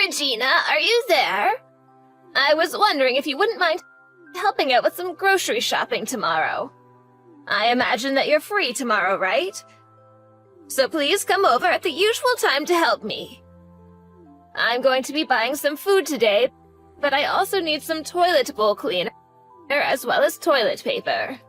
Regina, are you there? I was wondering if you wouldn't mind helping out with some grocery shopping tomorrow. I imagine that you're free tomorrow, right? So please come over at the usual time to help me. I'm going to be buying some food today, but I also need some toilet bowl cleaner as well as toilet paper.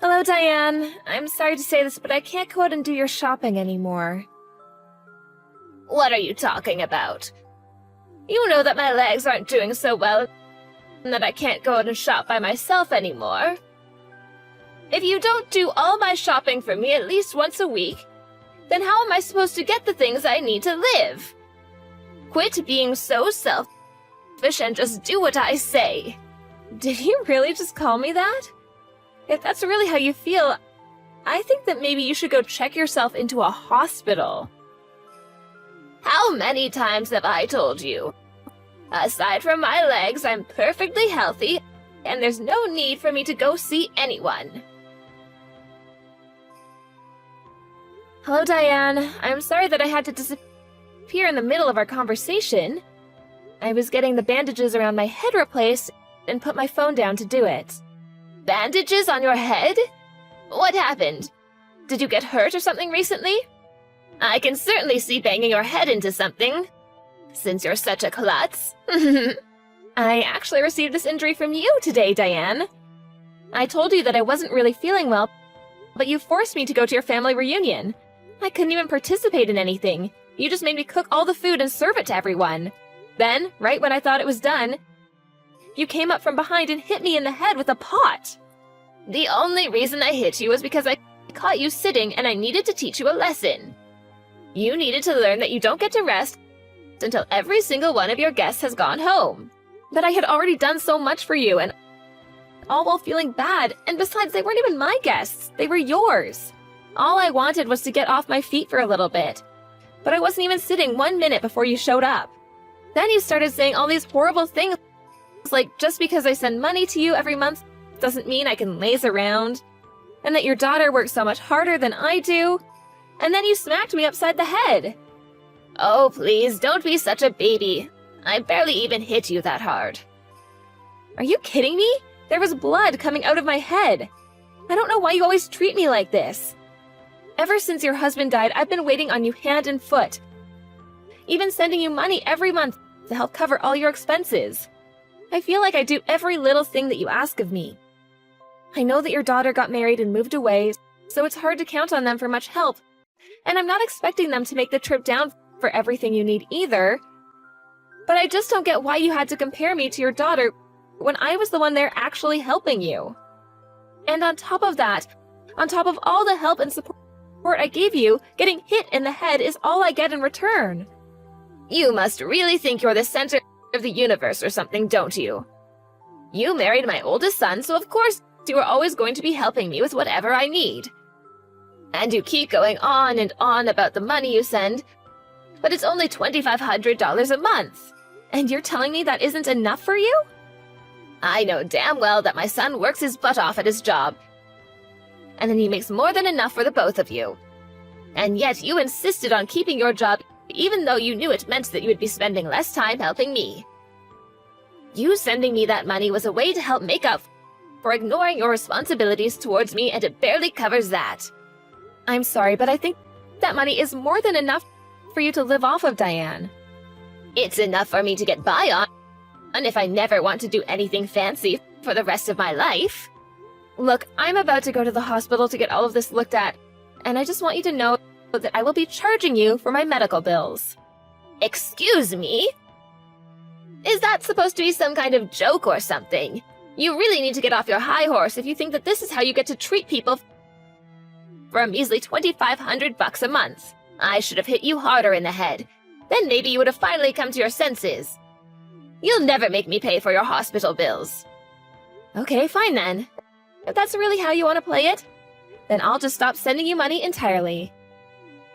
Hello, Diane. I'm sorry to say this, but I can't go out and do your shopping anymore. What are you talking about? You know that my legs aren't doing so well and that I can't go out and shop by myself anymore. If you don't do all my shopping for me at least once a week, then how am I supposed to get the things I need to live? Quit being so selfish and just do what I say. Did you really just call me that? If that's really how you feel, I think that maybe you should go check yourself into a hospital. How many times have I told you? Aside from my legs, I'm perfectly healthy, and there's no need for me to go see anyone. Hello, Diane. I'm sorry that I had to disappear in the middle of our conversation. I was getting the bandages around my head replaced and put my phone down to do it. Bandages on your head? What happened? Did you get hurt or something recently? I can certainly see banging your head into something, since you're such a klutz. I actually received this injury from you today, Diane. I told you that I wasn't really feeling well, but you forced me to go to your family reunion. I couldn't even participate in anything. You just made me cook all the food and serve it to everyone. Then, right when I thought it was done, you came up from behind and hit me in the head with a pot. The only reason I hit you was because I caught you sitting and I needed to teach you a lesson. You needed to learn that you don't get to rest until every single one of your guests has gone home. But I had already done so much for you, and all while feeling bad, and besides, they weren't even my guests. They were yours. All I wanted was to get off my feet for a little bit. But I wasn't even sitting 1 minute before you showed up. Then you started saying all these horrible things, like just because I send money to you every month doesn't mean I can laze around, and that your daughter works so much harder than I do, and then you smacked me upside the head. Oh, please, don't be such a baby. I barely even hit you that hard. Are you kidding me? There was blood coming out of my head. I don't know why you always treat me like this. Ever since your husband died, I've been waiting on you hand and foot, even sending you money every month to help cover all your expenses. I feel like I do every little thing that you ask of me. I know that your daughter got married and moved away, so it's hard to count on them for much help. And I'm not expecting them to make the trip down for everything you need either. But I just don't get why you had to compare me to your daughter when I was the one there actually helping you. And on top of that, on top of all the help and support I gave you, getting hit in the head is all I get in return. You must really think you're the center of the universe or something, don't you? You married my oldest son, so of course you are always going to be helping me with whatever I need. And you keep going on and on about the money you send, but it's only $2,500 a month. And you're telling me that isn't enough for you? I know damn well that my son works his butt off at his job, and then he makes more than enough for the both of you. And yet you insisted on keeping your job even though you knew it meant that you would be spending less time helping me. You sending me that money was a way to help make up for ignoring your responsibilities towards me, and it barely covers that. I'm sorry, but I think that money is more than enough for you to live off of, Diane. It's enough for me to get by on, and if I never want to do anything fancy for the rest of my life. Look, I'm about to go to the hospital to get all of this looked at, and I just want you to know that I will be charging you for my medical bills. Excuse me? Is that supposed to be some kind of joke or something? You really need to get off your high horse if you think that this is how you get to treat people for a measly $2,500 a month. I should have hit you harder in the head. Then maybe you would have finally come to your senses. You'll never make me pay for your hospital bills. Okay, fine then. If that's really how you want to play it, then I'll just stop sending you money entirely.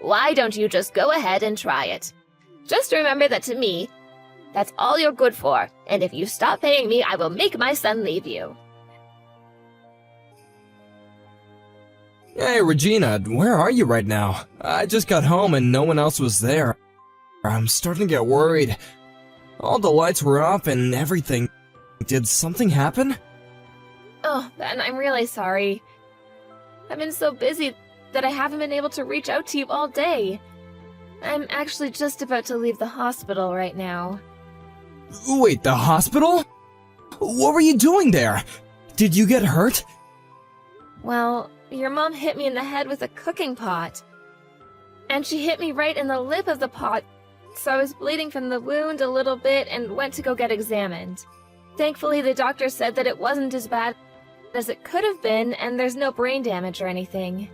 Why don't you just go ahead and try it? Just remember that to me, that's all you're good for, and if you stop paying me, I will make my son leave you. Hey, Regina, where are you right now? I just got home and no one else was there. I'm starting to get worried. All the lights were off and everything. Did something happen? Oh, Ben, I'm really sorry. I've been so busy that I haven't been able to reach out to you all day. I'm actually just about to leave the hospital right now. Wait, the hospital? What were you doing there? Did you get hurt? Well, your mom hit me in the head with a cooking pot. And she hit me right in the lip of the pot, so I was bleeding from the wound a little bit and went to go get examined. Thankfully, the doctor said that it wasn't as bad as it could have been, and there's no brain damage or anything.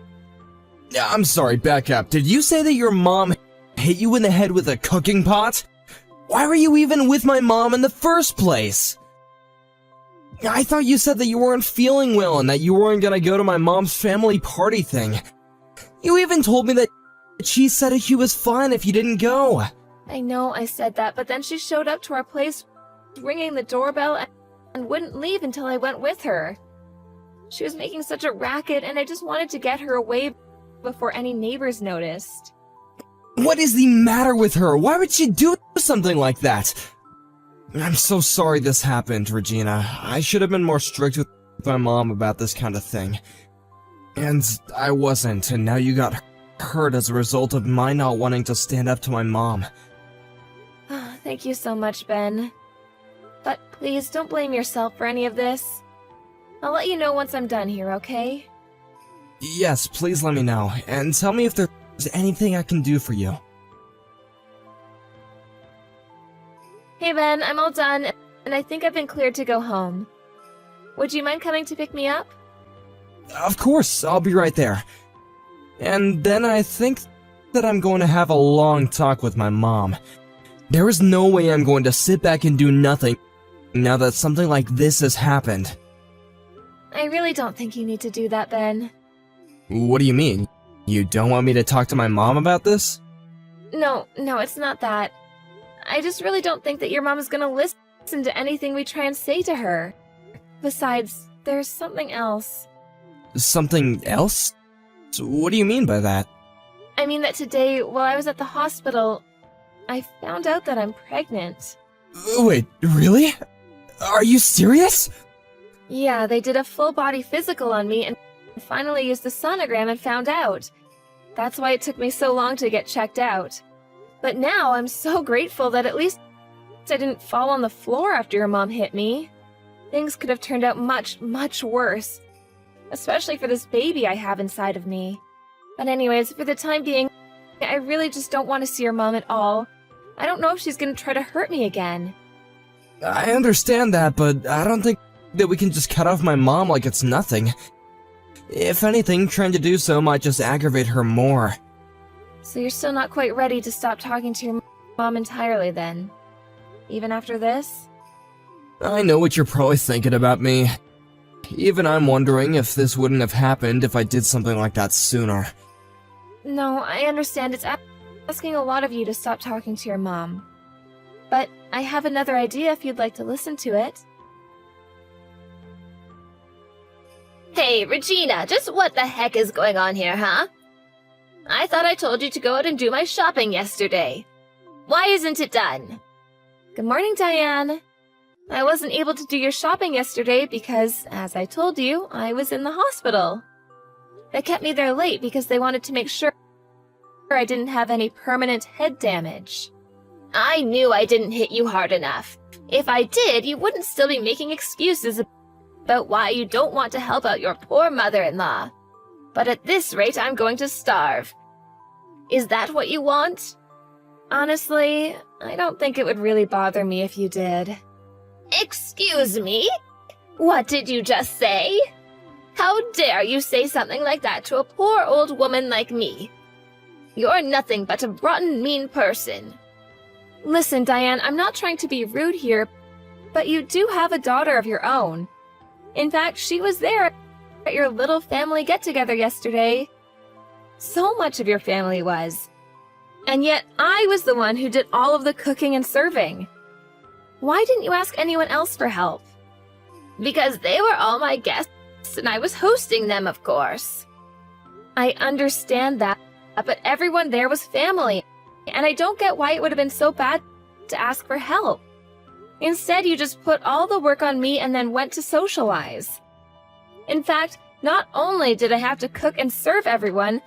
I'm sorry, back up. Did you say that your mom hit you in the head with a cooking pot? Why were you even with my mom in the first place? I thought you said that you weren't feeling well and that you weren't gonna go to my mom's family party thing. You even told me that she said she was fine if you didn't go. I know I said that, but then she showed up to our place ringing the doorbell and wouldn't leave until I went with her. She was making such a racket, and I just wanted to get her away before any neighbors noticed. What is the matter with her? Why would she do something like that? I'm so sorry this happened, Regina. I should have been more strict with my mom about this kind of thing. And I wasn't, and now you got hurt as a result of my not wanting to stand up to my mom. Thank you so much, Ben. But please don't blame yourself for any of this. I'll let you know once I'm done here, okay? Yes, please let me know, and tell me if there's anything I can do for you. Hey Ben, I'm all done, and I think I've been cleared to go home. Would you mind coming to pick me up? Of course, I'll be right there. And then I think that I'm going to have a long talk with my mom. There is no way I'm going to sit back and do nothing now that something like this has happened. I really don't think you need to do that, Ben. What do you mean? You don't want me to talk to my mom about this? No, it's not that. I just really don't think that your mom is gonna listen to anything we try and say to her. Besides, there's something else. Something else? So what do you mean by that? I mean that today, while I was at the hospital, I found out that I'm pregnant. Wait, really? Are you serious? Yeah, they did a full-body physical on me and finally used the sonogram and found out. That's why it took me so long to get checked out. But now I'm so grateful that at least I didn't fall on the floor after your mom hit me. Things could have turned out much, much worse. Especially for this baby I have inside of me. But anyways, for the time being, I really just don't want to see your mom at all. I don't know if she's gonna try to hurt me again. I understand that, but I don't think that we can just cut off my mom like it's nothing. If anything, trying to do so might just aggravate her more. So you're still not quite ready to stop talking to your mom entirely then? Even after this? I know what you're probably thinking about me. Even I'm wondering if this wouldn't have happened if I did something like that sooner. No, I understand it's asking a lot of you to stop talking to your mom. But I have another idea if you'd like to listen to it. Hey, Regina, just what the heck is going on here, huh? I thought I told you to go out and do my shopping yesterday. Why isn't it done? Good morning, Diane. I wasn't able to do your shopping yesterday because, as I told you, I was in the hospital. They kept me there late because they wanted to make sure I didn't have any permanent head damage. I knew I didn't hit you hard enough. If I did, you wouldn't still be making excuses about why you don't want to help out your poor mother-in-law. But at this rate, I'm going to starve. Is that what you want? Honestly, I don't think it would really bother me if you did. Excuse me? What did you just say? How dare you say something like that to a poor old woman like me? You're nothing but a rotten, mean person. Listen, Diane, I'm not trying to be rude here, but you do have a daughter of your own. In fact, she was there at your little family get-together yesterday. So much of your family was. And yet, I was the one who did all of the cooking and serving. Why didn't you ask anyone else for help? Because they were all my guests, and I was hosting them, of course. I understand that, but everyone there was family, and I don't get why it would have been so bad to ask for help. Instead, you just put all the work on me and then went to socialize. In fact, not only did I have to cook and serve everyone,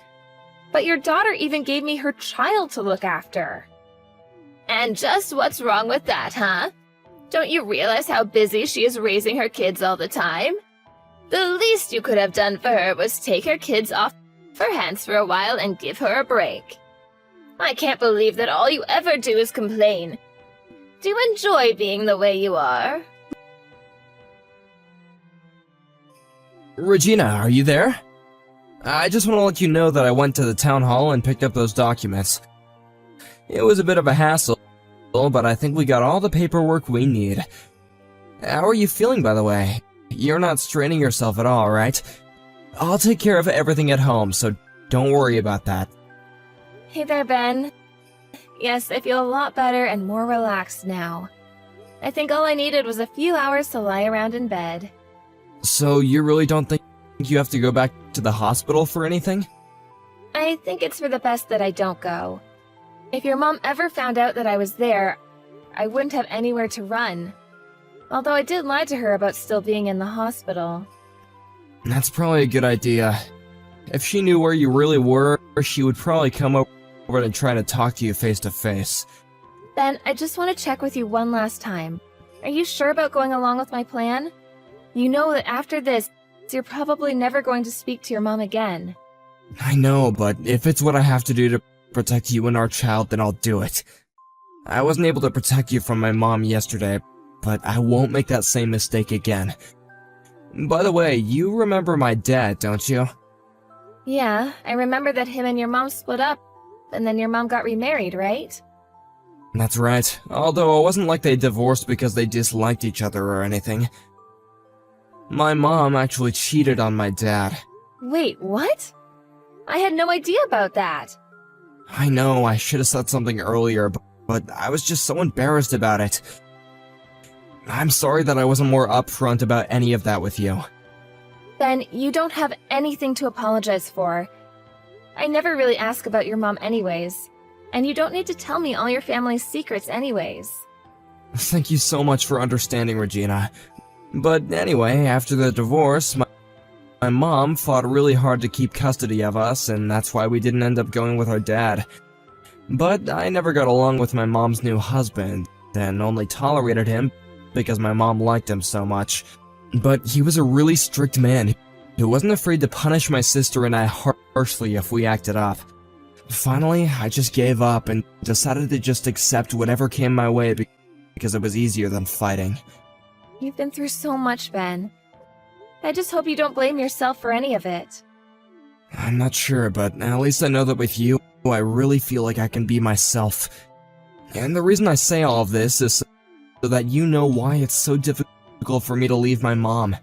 but your daughter even gave me her child to look after. And just what's wrong with that, huh? Don't you realize how busy she is raising her kids all the time? The least you could have done for her was take her kids off her hands for a while and give her a break. I can't believe that all you ever do is complain. Do you enjoy being the way you are? Regina, are you there? I just want to let you know that I went to the town hall and picked up those documents. It was a bit of a hassle, but I think we got all the paperwork we need. How are you feeling, by the way? You're not straining yourself at all, right? I'll take care of everything at home, so don't worry about that. Hey there, Ben. Yes, I feel a lot better and more relaxed now. I think all I needed was a few hours to lie around in bed. So you really don't think you have to go back to the hospital for anything? I think it's for the best that I don't go. If your mom ever found out that I was there, I wouldn't have anywhere to run. Although I did lie to her about still being in the hospital. That's probably a good idea. If she knew where you really were, she would probably come over and try to talk to you face to face. Ben, I just want to check with you one last time. Are you sure about going along with my plan? You know that after this, you're probably never going to speak to your mom again. I know, but if it's what I have to do to protect you and our child, then I'll do it. I wasn't able to protect you from my mom yesterday, but I won't make that same mistake again. By the way, you remember my dad, don't you? Yeah, I remember that him and your mom split up, and then your mom got remarried, right? That's right, although it wasn't like they divorced because they disliked each other or anything. My mom actually cheated on my dad. Wait, what? I had no idea about that. I know, I should have said something earlier, but I was just so embarrassed about it. I'm sorry that I wasn't more upfront about any of that with you. Ben, you don't have anything to apologize for. I never really ask about your mom anyways, and you don't need to tell me all your family's secrets anyways. Thank you so much for understanding, Regina. But anyway, after the divorce, my mom fought really hard to keep custody of us, and that's why we didn't end up going with our dad. But I never got along with my mom's new husband, and only tolerated him because my mom liked him so much. But he was a really strict man who wasn't afraid to punish my sister and I harshly if we acted up. Finally, I just gave up and decided to just accept whatever came my way because it was easier than fighting. You've been through so much, Ben. I just hope you don't blame yourself for any of it. I'm not sure, but at least I know that with you, I really feel like I can be myself. And the reason I say all of this is so that you know why it's so difficult for me to leave my mom.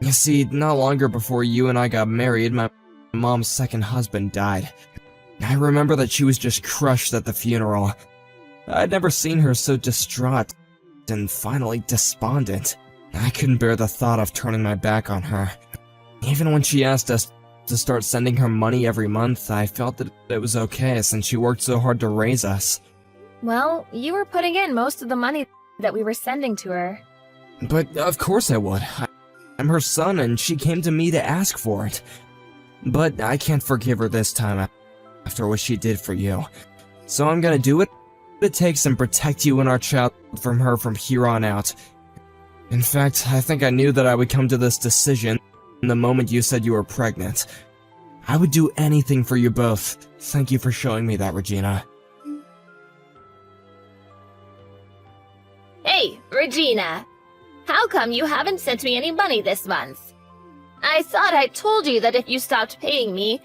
You see, not longer before you and I got married, my mom's second husband died. I remember that she was just crushed at the funeral. I'd never seen her so distraught and finally despondent. I couldn't bear the thought of turning my back on her. Even when she asked us to start sending her money every month, I felt that it was okay since she worked so hard to raise us. Well, you were putting in most of the money that we were sending to her. But of course I would. I'm her son and she came to me to ask for it. But I can't forgive her this time after what she did for you. So I'm gonna do what it takes and protect you and our child from her from here on out. In fact, I think I knew that I would come to this decision the moment you said you were pregnant. I would do anything for you both. Thank you for showing me that, Regina. Hey, Regina! How come you haven't sent me any money this month? I thought I told you that if you stopped paying me,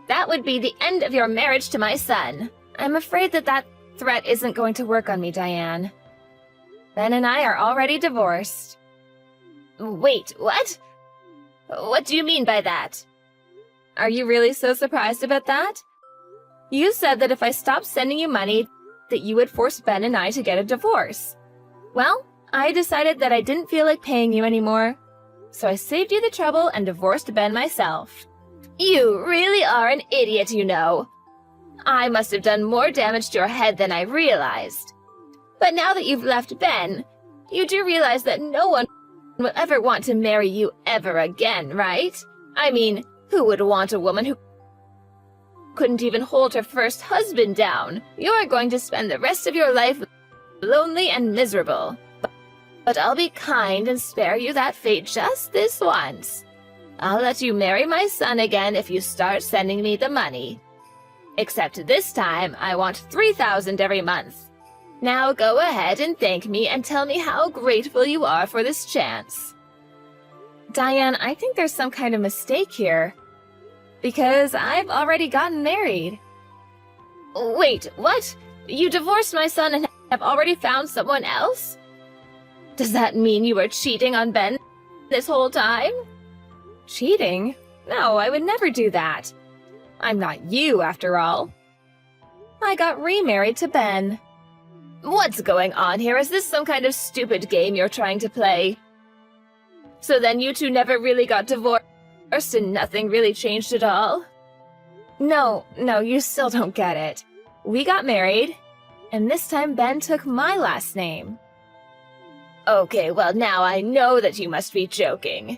that would be the end of your marriage to my son. I'm afraid that threat isn't going to work on me, Diane. Ben and I are already divorced. Wait, what? What do you mean by that? Are you really so surprised about that? You said that if I stopped sending you money, that you would force Ben and I to get a divorce. Well, I decided that I didn't feel like paying you anymore, so I saved you the trouble and divorced Ben myself. You really are an idiot, you know. I must have done more damage to your head than I realized. But now that you've left Ben, You do realize that no one will ever want to marry you ever again, right? I mean, who would want a woman who couldn't even hold her first husband down? You're going to spend the rest of your life lonely and miserable. But I'll be kind and spare you that fate just this once. I'll let you marry my son again if you start sending me the money. Except this time, I want 3,000 every month. Now go ahead and thank me and tell me how grateful you are for this chance. Diane, I think there's some kind of mistake here. Because I've already gotten married. Wait, what? You divorced my son and have already found someone else? Does that mean you were cheating on Ben this whole time? Cheating? No, I would never do that. I'm not you, after all. I got remarried to Ben. What's going on here? Is this some kind of stupid game you're trying to play? So then you two never really got divorced and nothing really changed at all? No, you still don't get it. We got married, and this time Ben took my last name. Okay, well now I know that you must be joking.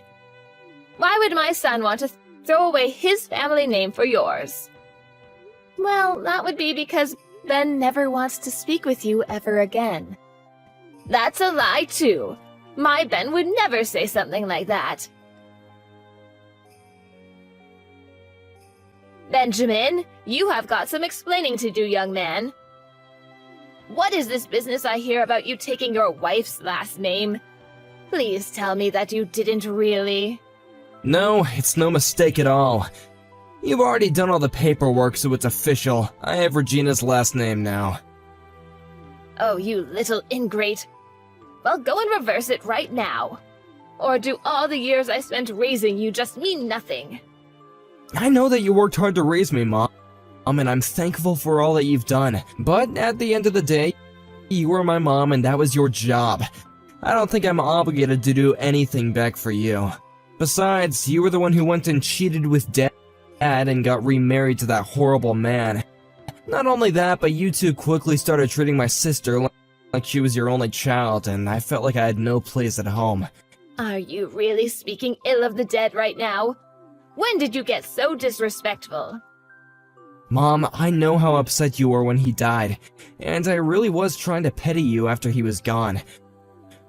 Why would my son want to throw away his family name for yours? Well, that would be because Ben never wants to speak with you ever again. That's a lie too. My Ben would never say something like that. Benjamin, you have got some explaining to do, young man. What is this business I hear about you taking your wife's last name? Please tell me that you didn't really. No, it's no mistake at all. You've already done all the paperwork, so it's official. I have Regina's last name now. Oh, you little ingrate. Well, go and reverse it right now. Or do all the years I spent raising you just mean nothing? I know that you worked hard to raise me, Mom, and I'm thankful for all that you've done. But at the end of the day, you were my mom and that was your job. I don't think I'm obligated to do anything back for you. Besides, you were the one who went and cheated with Dad and got remarried to that horrible man. Not only that, but you two quickly started treating my sister like she was your only child, and I felt like I had no place at home. Are you really speaking ill of the dead right now? When did you get so disrespectful? Mom, I know how upset you were when he died, and I really was trying to pity you after he was gone.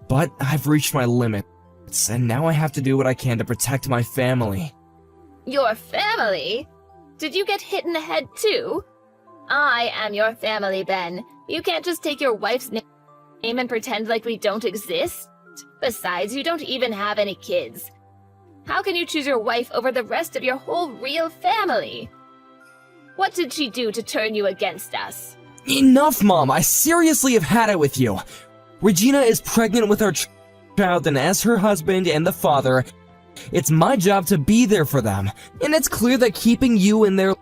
But I've reached my limits, and now I have to do what I can to protect my family. Your family? Did you get hit in the head too? I am your family, Ben. You can't just take your wife's name and pretend like we don't exist. Besides, you don't even have any kids. How can you choose your wife over the rest of your whole real family? What did she do to turn you against us? Enough, Mom! I seriously have had it with you! Regina is pregnant with our child, and as her husband and the father, it's my job to be there for them. And it's clear that keeping you in their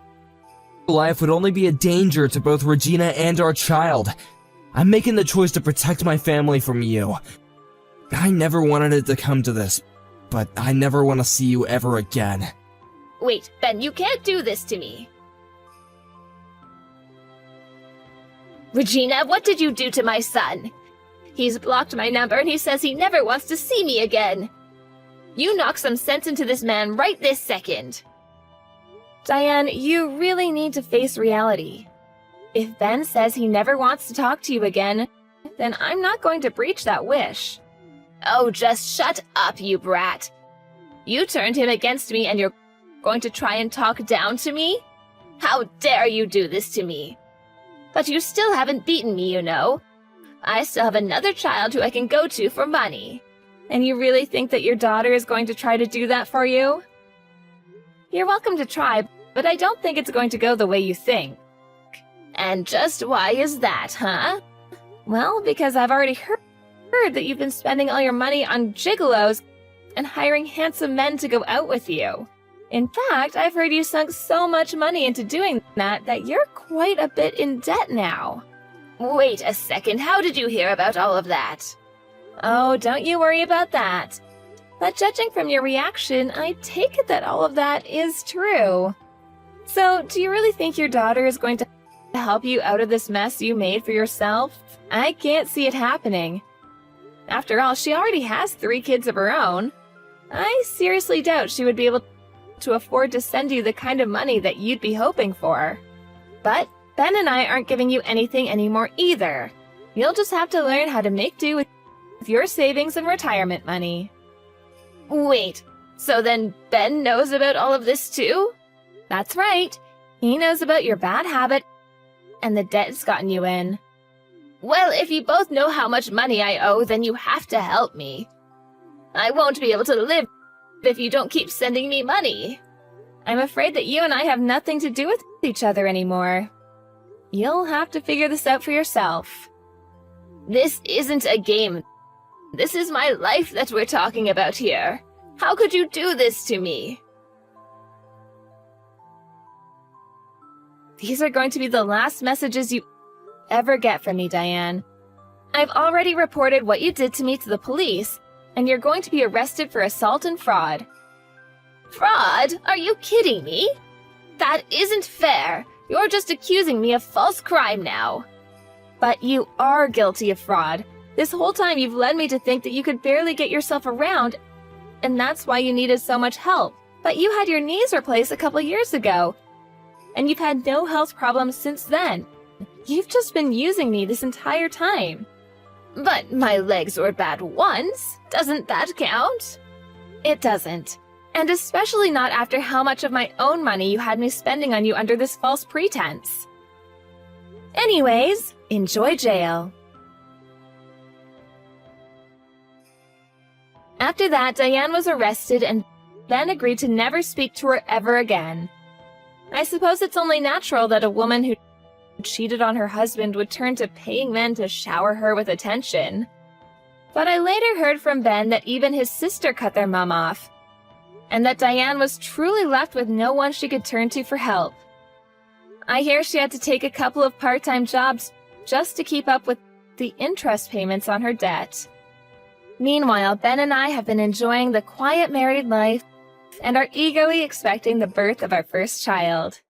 life would only be a danger to both Regina and our child. I'm making the choice to protect my family from you. I never wanted it to come to this, but I never want to see you ever again. Wait, Ben, you can't do this to me. Regina, what did you do to my son? He's blocked my number and he says he never wants to see me again. You knock some sense into this man right this second. Diane, you really need to face reality. If Ben says he never wants to talk to you again, then I'm not going to breach that wish. Oh, just shut up, you brat. You turned him against me and you're going to try and talk down to me? How dare you do this to me? But you still haven't beaten me, you know. I still have another child who I can go to for money. And you really think that your daughter is going to try to do that for you? You're welcome to try, but I don't think it's going to go the way you think. And just why is that, huh? Well, because I've already heard that you've been spending all your money on gigolos and hiring handsome men to go out with you. In fact, I've heard you sunk so much money into doing that you're quite a bit in debt now. Wait a second, how did you hear about all of that? Oh, don't you worry about that. But judging from your reaction, I take it that all of that is true. So, do you really think your daughter is going to help you out of this mess you made for yourself? I can't see it happening. After all, she already has 3 kids of her own. I seriously doubt she would be able to afford to send you the kind of money that you'd be hoping for. But Ben and I aren't giving you anything anymore either. You'll just have to learn how to make do with your savings and retirement money. Wait, so then Ben knows about all of this too? That's right. He knows about your bad habit and the debt it's gotten you in. Well, if you both know how much money I owe, then you have to help me. I won't be able to live if you don't keep sending me money. I'm afraid that you and I have nothing to do with each other anymore. You'll have to figure this out for yourself. This isn't a game. This is my life that we're talking about here. How could you do this to me? These are going to be the last messages you ever get from me, Diane. I've already reported what you did to me to the police, and you're going to be arrested for assault and fraud. Fraud? Are you kidding me? That isn't fair. You're just accusing me of false crime now. But you are guilty of fraud. This whole time you've led me to think that you could barely get yourself around, and that's why you needed so much help. But you had your knees replaced a couple years ago, and you've had no health problems since then. You've just been using me this entire time. But my legs were bad once. Doesn't that count? It doesn't. And especially not after how much of my own money you had me spending on you under this false pretense. Anyways, enjoy jail. After that, Diane was arrested and Ben agreed to never speak to her ever again. I suppose it's only natural that a woman who cheated on her husband would turn to paying men to shower her with attention. But I later heard from Ben that even his sister cut their mom off, and that Diane was truly left with no one she could turn to for help. I hear she had to take a couple of part-time jobs just to keep up with the interest payments on her debt. Meanwhile, Ben and I have been enjoying the quiet married life and are eagerly expecting the birth of our first child.